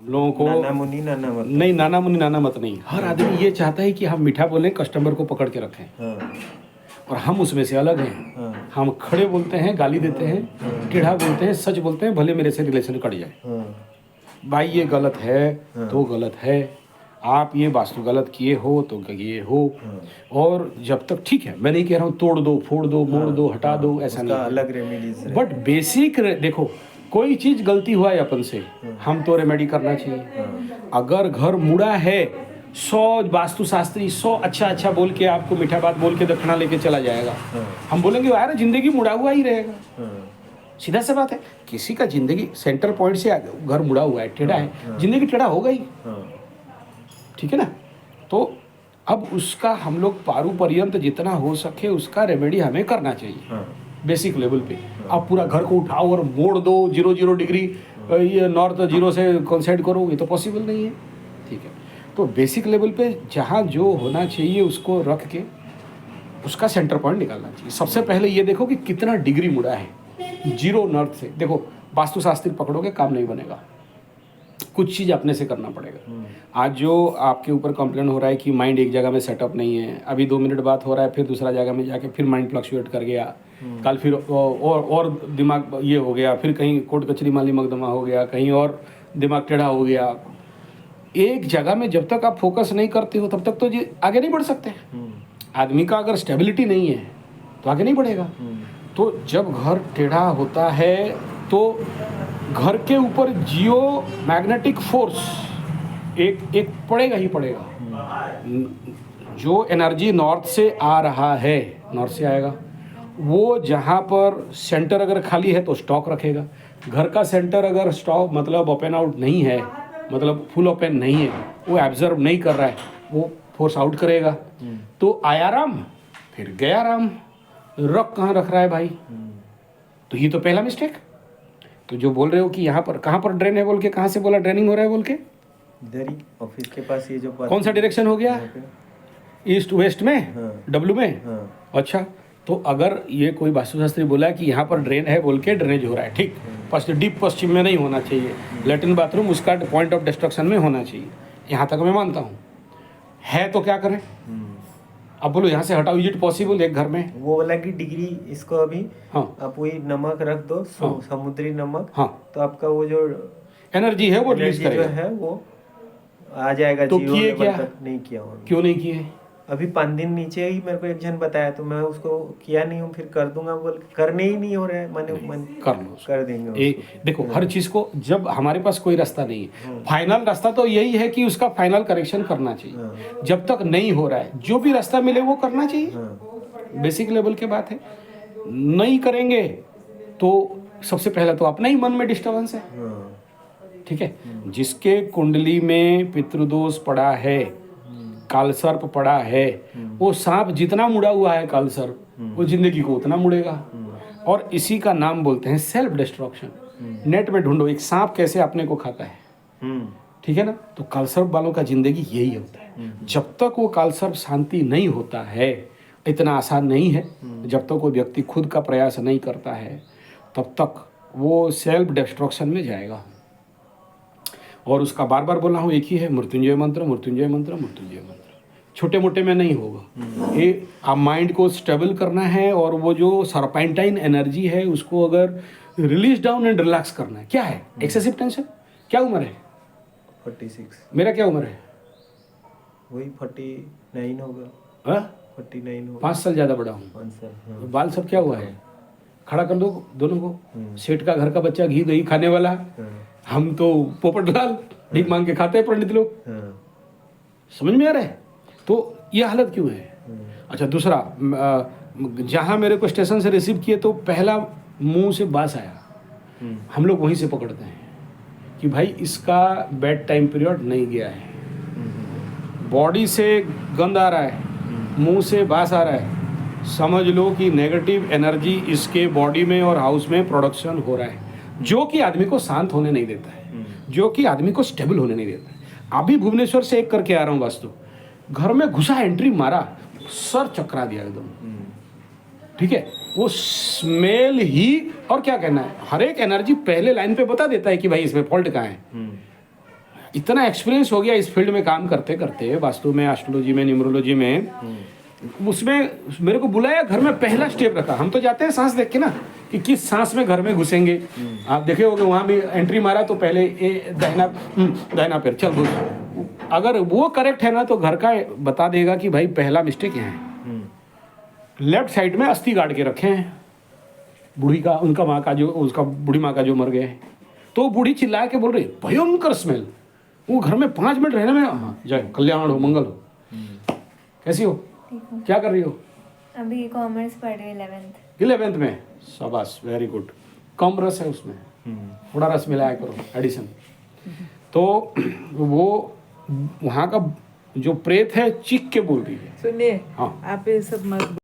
लोगों को नाना मुनी नाना मत। नहीं, नाना मुनी नाना मत नहीं, हर आदमी ये चाहता है कि हम मीठा बोलें, कस्टमर को पकड़ के रखें। हाँ और हम उसमें से अलग हैं। हाँ हम खड़े बोलते हैं, गाली देते हैं, टेढ़ा बोलते हैं, सच बोलते हैं, भले मेरे से रिलेशन कट जाए। हाँ भाई ये गलत है तो गलत है, आप ये वास्तु गलत किए हो तो ये हो। और जब तक ठीक है, मैं नहीं कह रहा हूँ तोड़ दो, फोड़ दो, मोड़ दो, हटा दो, ऐसा उसका नहीं। अलग रेमेडीज है। बट बेसिक देखो, कोई चीज गलती हुआ है अपन से, हम तो रेमेडी करना चाहिए। अगर घर मुड़ा है, 100 वास्तुशास्त्री 100 अच्छा अच्छा बोल के आपको मीठा बात बोल के दक्षिणा लेके चला जाएगा, हम बोलेंगे यार जिंदगी मुड़ा हुआ ही रहेगा। सीधा सा बात है, किसी का जिंदगी सेंटर पॉइंट से घर मुड़ा हुआ है, टेढ़ा है, जिंदगी टेढ़ा होगा ही। ठीक है ना। तो अब उसका हम लोग पारू पर्यंत जितना हो सके उसका रेमेडी हमें करना चाहिए बेसिक लेवल पे। आप पूरा घर को उठाओ और मोड़ दो 0 डिग्री, ये नॉर्थ 0 से कॉन्साइड करो, ये तो पॉसिबल नहीं है। ठीक है, तो बेसिक लेवल पे जहाँ जो होना चाहिए उसको रख के उसका सेंटर पॉइंट निकालना चाहिए। सबसे पहले ये देखो कि कितना डिग्री मुड़ा है, 0 नॉर्थ से। देखो वास्तुशास्त्री पकड़ोगे काम नहीं बनेगा, कुछ चीज़ अपने से करना पड़ेगा। आज जो आपके ऊपर कंप्लेन हो रहा है कि माइंड एक जगह में सेटअप नहीं है, अभी 2 मिनट बात हो रहा है, फिर दूसरा जगह में जाके फिर माइंड फ्लक्चुएट कर गया, कल फिर और दिमाग ये हो गया, फिर कहीं कोर्ट कचहरी माली मकदमा हो गया, कहीं और दिमाग टेढ़ा हो गया। एक जगह में जब तक आप फोकस नहीं करते हो तब तक तो ये आगे नहीं बढ़ सकते। आदमी का अगर स्टेबिलिटी नहीं है तो आगे नहीं बढ़ेगा। तो जब घर टेढ़ा होता है तो घर के ऊपर जियो मैग्नेटिक फोर्स एक पड़ेगा ही पड़ेगा। जो एनर्जी नॉर्थ से आ रहा है, नॉर्थ से आएगा, वो जहाँ पर सेंटर अगर खाली है तो स्टॉक रखेगा। घर का सेंटर अगर स्टॉक मतलब ओपन आउट नहीं है, मतलब फुल ओपन नहीं है, वो एब्जर्व नहीं कर रहा है, वो फोर्स आउट करेगा। तो आया राम फिर गया राम, रख कहाँ रख रहा है भाई। तो ये तो पहला मिस्टेक। तो जो बोल रहे हो कि यहाँ पर कहाँ पर ड्रेन है बोल के, कहाँ से बोला ड्रेनिंग हो रहा है बोल के? इधर ही ऑफिस के पास, ये जो कौन सा डायरेक्शन हो गया? ईस्ट वेस्ट में, डब्लू में। अच्छा, तो अगर ये कोई वास्तुशास्त्री बोला कि यहाँ पर ड्रेन है बोल के ड्रेनेज हो रहा है, ठीक, डीप पश्चिम में नहीं होना चाहिए, लेटिन बाथरूम उसका पॉइंट ऑफ डिस्ट्रक्शन में होना चाहिए, यहाँ तक मैं मानता हूँ। है तो क्या करें? अब बोलो यहाँ से हटाओ, इज इट पॉसिबल एक घर में? वो वाला की डिग्री इसको अभी आप वही नमक रख दो, समुद्री नमक, तो आपका वो जो एनर्जी है वो रिलीज जो है वो आ जाएगा। तो किए क्या? नहीं किया हूँ। क्यों नहीं किए? अभी 5 दिन नीचे ही मेरे को एक जन बताया, तो मैं उसको किया नहीं हूँ, फिर कर दूंगा बोल, करने ही नहीं हो रहा है। मन कर देंगे। देखो हर चीज को जब हमारे पास कोई रास्ता नहीं है, फाइनल रास्ता तो यही है कि उसका फाइनल करेक्शन करना चाहिए। जब तक नहीं हो रहा है, जो भी रास्ता मिले वो करना चाहिए। बेसिक लेवल की बात है। नहीं करेंगे तो सबसे पहला तो अपना ही मन में डिस्टर्बेंस है। ठीक है, जिसके कुंडली में पितृदोष पड़ा है, कालसर्प पड़ा है, वो सांप जितना मुड़ा हुआ है कालसर्प, वो जिंदगी को उतना मुड़ेगा। और इसी का नाम बोलते हैं सेल्फ डिस्ट्रक्शन। नेट में ढूंढो एक सांप कैसे अपने को खाता है। ठीक है ना। तो कालसर्प वालों का जिंदगी यही होता है। जब तक वो कालसर्प शांति नहीं होता है, इतना आसान नहीं है, जब तक कोई व्यक्ति खुद का प्रयास नहीं करता है तब तक वो सेल्फ डिस्ट्रक्शन में जाएगा। और उसका बार बार बोला हूँ, एक ही है, मृत्युंजय मंत्र, मृत्युंजय मंत्र, मृत्युंजय मंत्र। छोटे मोटे में नहीं होगा। ये आप माइंड को स्टेबल करना है और वो जो सर्पेंटाइन एनर्जी है उसको अगर रिलीज डाउन एंड रिलैक्स करना है। क्या है एक्सेसिव टेंशन? क्या उम्र है? 46। मेरा क्या उम्र है? वही 49 होगा। 49 होगा। 5 साल ज़्यादा बड़ा हूँ। 5 साल। बाल सब क्या हुआ है? खड़ा कर दो दोनों को। सेठ का घर का बच्चा घी दही खाने वाला, हम तो पोपटलाल भीख मांग के खाते हैं पंडित लोग। समझ में आ रहा है? तो ये हालत क्यों है? अच्छा, दूसरा, जहाँ मेरे को स्टेशन से रिसीव किए तो पहला मुंह से बास आया। हम लोग वहीं से पकड़ते हैं कि भाई इसका बेड टाइम पीरियड नहीं गया है, बॉडी से गंद आ रहा है, मुंह से बास आ रहा है, समझ लो कि नेगेटिव एनर्जी इसके बॉडी में और हाउस में प्रोडक्शन हो रहा है, जो कि आदमी को शांत होने नहीं देता है, जो कि आदमी को स्टेबल होने नहीं देता है। अभी भुवनेश्वर से एक करके आ रहा हूँ वास्तु, घर में घुसा, एंट्री मारा, सर चकरा दिया एकदम। ठीक है, वो स्मेल ही, और क्या कहना है, हर एक एनर्जी पहले लाइन पे बता देता है कि भाई इसमें फॉल्ट कहाँ है। इतना एक्सपीरियंस हो गया इस फील्ड में काम करते करते, वास्तु में, एस्ट्रोलॉजी में, न्यूमरोलॉजी में। उसमें मेरे को बुलाया, घर में पहला स्टेप रखा। हम तो जाते हैं सांस देख के ना कि किस सांस में घर में घुसेंगे। आप देखे होंगे वहाँ भी एंट्री मारा तो पहले ए दाहिना पैर चल घुस। अगर वो करेक्ट है ना तो घर का बता देगा कि भाई पहला मिस्टेक यहाँ है। लेफ्ट साइड में अस्थि गाड़ के रखे हैं बूढ़ी का, उनका माँ का जो, उसका बूढ़ी माँ का जो मर गए हैं। तो बूढ़ी चिल्ला के बोल रही भयंकर स्मेल। वो घर में 5 मिनट रहने में, हाँ जय कल्याण हो, मंगल हो। कैसी हो? क्या कर रही हो? अभी कॉमर्स पढ़ रही हूँ 11th 11th में। शाबाश, वेरी गुड। कम रस है उसमें, थोड़ा रस मिलाया करो, एडिशन। तो वो वहाँ का जो प्रेत है चीख के बोल रही है। सुनिए, हाँ। आप ये सब मत